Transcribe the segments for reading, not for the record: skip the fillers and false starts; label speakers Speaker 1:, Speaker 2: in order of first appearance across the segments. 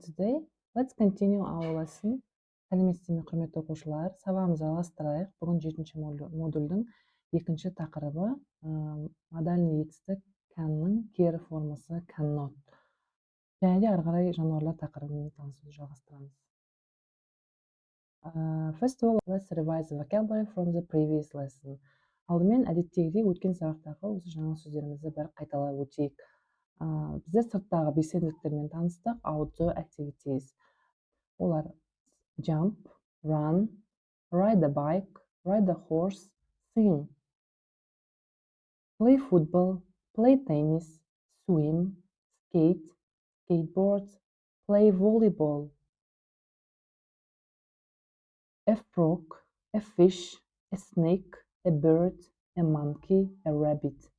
Speaker 1: today. Let's continue our lesson. Сәлеметсіздер ме, құрметті оқушылар? Сабағымызды жалғастырайық. Бүгін 7-ші модульдің екінші тақырыбы модальный етістік canның кері формасы cannot. Және де ары қарай жануарлар тақырыбымен танысуды жалғастырамыз. First of all, let's revise the vocabulary from the previous lesson. Алдымен әдеттегідей өткен сабақтағы осы жаңа сөздерімізді бір қайталап өтейік. Біздер сырттағы белсенділіктермен таныстық. Outdoor activities. Олар jump, run, ride a bike, ride a horse, sing. Play football, play tennis, swim, skate, skateboard, play volleyball. A frog, a fish, a snake, a bird, a monkey, a rabbit.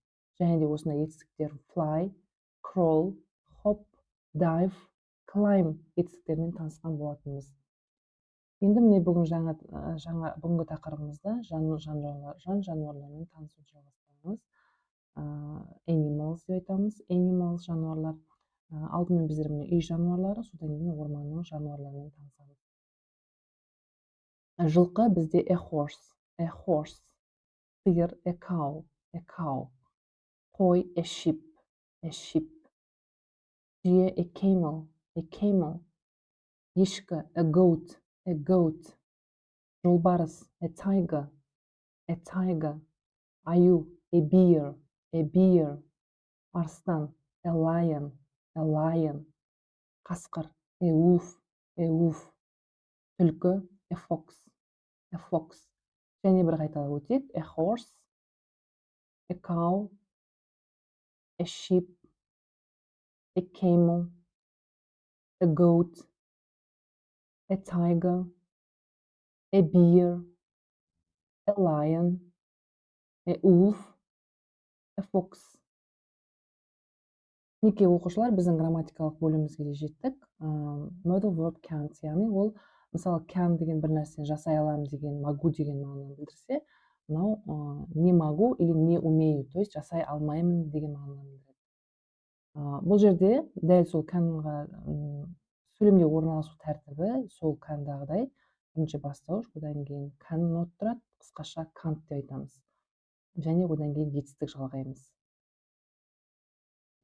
Speaker 1: Және де осындай етістіктер fly, crawl, hop, dive, climb етістіктермен танысқан болатынбыз. Енді міне бүгін бүгінгі тақырыбымызда жан жануарлармен танысуды жалғастырамыз. Animals деп айтамыз. Animals жануарлар. Алдымен біздер міне үй жануарлары, содан кейін орманның жануарларымен танысамыз. Жылқы бізде a horse. Сиыр a cow. Қой a sheep. Түйе a camel. Ешкі a goat. Жолбарыс a tiger. Аю a bear. Арыстан a lion. Қасқыр a wolf. Түлкі a fox. Және бір қайталап өтейік. A horse, a cow, a sheep, a camel, a goat, a tiger, a bear, a lion, a wolf, a fox. Мінекей оқушылар, біздің грамматикалық бөлімімізге де жеттік. Modal verb can't, яғни ол мысалы can деген бір нәрсені жасай аламын деген, могу деген мағынаны білдірсе, мынау не могу или не умею, то есть жасай алмаймын деген мағынаны білдіреді. Бұл жерде дәл сол canға сөйлемде орналасу тәртібі сол can'дағыдай. Бірінші бастауыш, одан кейін cannot тұрады, қысқаша can't деп айтамыз. Және одан кейін етістік жалғаймыз.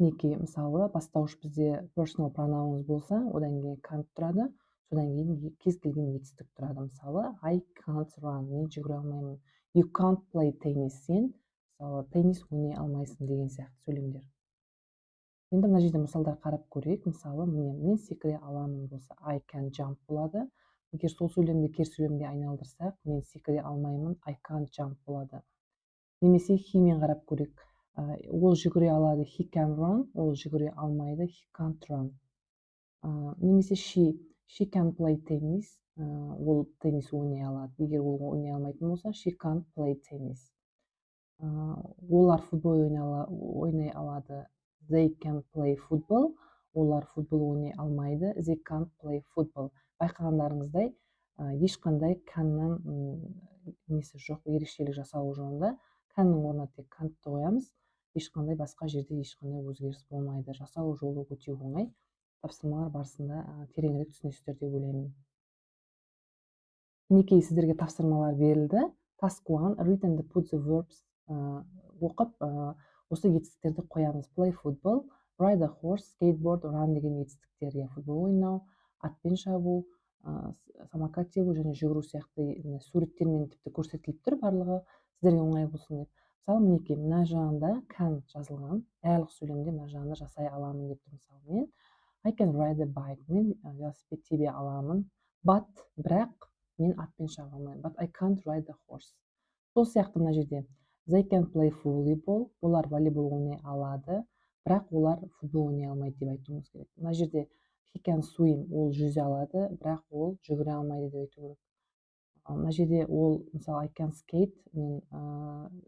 Speaker 1: Мінекей мысалы бастауыш бізде personal pronounымыз болса, одан кейін can't тұрады, содан кейін кез келген етістік тұрады. Мысалы I can't run, мен жүгіре алмаймын. You can't play tennis, сен мысалы теннис ойнай алмайсың деген сияқты сөйлемдер. Енді мына жерде мысалдар қарап көрейік. Мысалы мен секіре аламын болса I can jump болады. Егер сол сөйлемді кер сөйлемге айналдырсақ, мен секіре алмаймын, I can't jump болады. Немесе he-мен қарап көрейік. Ол жүгіре алады, he can run, ол жүгіре алмайды, he can't run. Немесе she can play tennis, ол теннис ойнай алады. Егер ол ойнай алмайтын болса, she can't play tennis. Олар футбол ойнай алады, they can play football, олар футбол ойнай алмайды, they can't play football. Байқағандарыңыздай, ешқандай canнан несі жоқ, ерекшелік жасау жолында canның орнына тек can'ты қоямыз. Ешқандай басқа жерде ешқандай өзгеріс болмайды. Жасау жолы өте оңай. Тапсырмалар барысында тереңірек түсінесіздер деп ойлаймын. Мінекей сіздерге тапсырмалар берілді. Task 1, read and put the verbs. Оқып, осы етістіктерді қоямыз. Play football, ride a horse, skateboard, run деген етістіктерге футбол ойнау, атпен шабу, самокат тебу және жүгіру сияқты суреттермен тіпті көрсетіліп тұр барлығы. Сіздерге оңай болсын деп. Мысалы, мінекей мына жағында can жазылған, барлық сөйлемде мына жағында жасай аламын деп тұр. Мысалы, мен I can ride a bike, мен велосипед тебе аламын, бірақ мен атпен шаба алмаймын. But I can't ride a horse. Сол сияқты мына жерде they can play volleyball, олар волейбол ойнай алады, бірақ олар футбол ойнай алмайды деп айтуымыз керек. Мына жерде he can swim, ол жүзе алады, бірақ ол жүгіре алмайды деп айту керек. Мына жерде ол, мысалы, I can skate, мен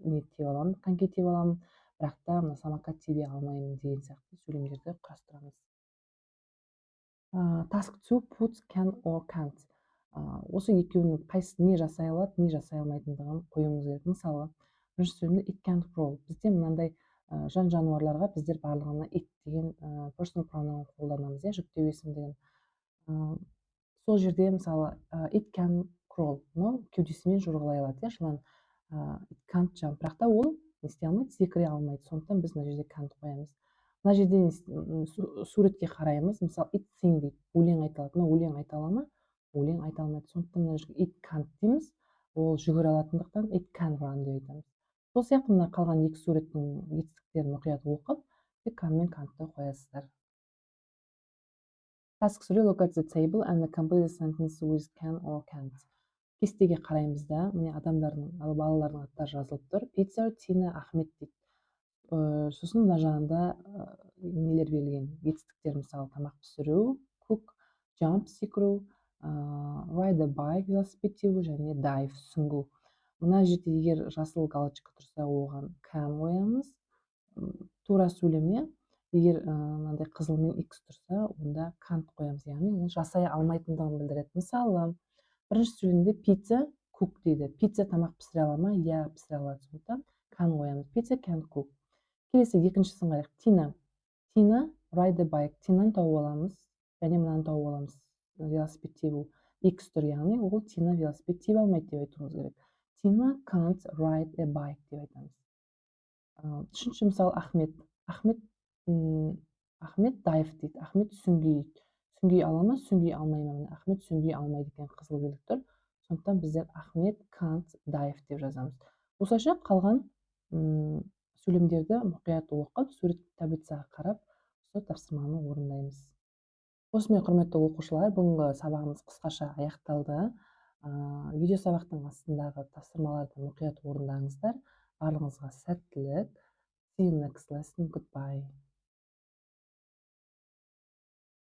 Speaker 1: не тебе аламын, коньки тебе аламын, бірақ та самокат тебе алмаймын деген сияқты сөйлемдерді құрастырамыз. Task 2, put can or can't. Осы екеуінің қайсысы не жасай алады, не жасай алмайтындығын қоюымыз керек. Мысалы, бірінші сөйлемде it can't crawl. Бізде мынандай жан жануарларға біздер барлығына it деген personal pronoun қолданамыз, жүктеу есім деген. Сол жерде мысалы it can crawl, мынау кеудесімен жорғалай алады, иә, жылан. It can't jump, бірақ та ол не істей алмайды, секіре алмайды. Сондықтан біз мына жерде can't қоямыз. Мына жерде суретке қараймыз. Мысалы it sing дейді, өлең айта алады. Мына өлең айта ала ма? Өлең айта алмайды. Сондықтан мына жерге it can't дейміз. Ол жүгіре алатындықтан it can run деп айтамыз. Сол сияқты мына қалған екі суреттің жетістіктерін мұқият оқып, can мен can'тты қоясыздар. Task 3, look at the table and complete the sentence with can or can't. Кестеге қараймыз да, міне балалардың аттары жазылып тұр. Пицца, Тина, Ахмет дейді. Сосын мына жағында нелер берілген, жетістіктер, мысалы тамақ пісіру, cook, jump, секіру, ride a bike, велосипед тебу және dive, сүңгу. Мына жерде егер жасыл галочка тұрса, оған can қоямыз. Тура сөйлем, егер мынандай қызылмен x тұрса, онда can't қоямыз, яғни ол жасай алмайтындығын білдіреді. Мысалы, бірінші сөйлемде pizza cook дейді. Pizza тамақ пісіре ала ма? Иә, пісіре алады. Сондықтан can қоямыз. Pizza can cook. Келесі екіншісін қарайық. Tina ride a bike. Тинаны тауып аламыз, және мынаны тауып аламыз. Велосипед тебу. X тұр, яғни ол Тина велосипед тебе алмайды деп айтуымыз керек. Tina can't ride a bike деп айтамыз. Үшінші мысал Ахмет. Ахмет dive дейді. Ахмет сүңги ала ма, сүңги алмай ма? Ахмет сүңги алмайды екен, қызыл белгі тұр. Сондықтан біздер Ахмет can't dive деп жазамыз. Осылайша қалған сөйлемдерді мұқият оқып, сурет таблицаға қарап, осы тапсырманы орындаймыз. Осымен, құрметті оқушылар, бүгінгі сабағымыз қысқаша аяқталды. Видео сабақтың астындағы тапсырмаларды мұқият орындаңыздар. Барлығыңызға сәттілік. See you next lesson. Goodbye.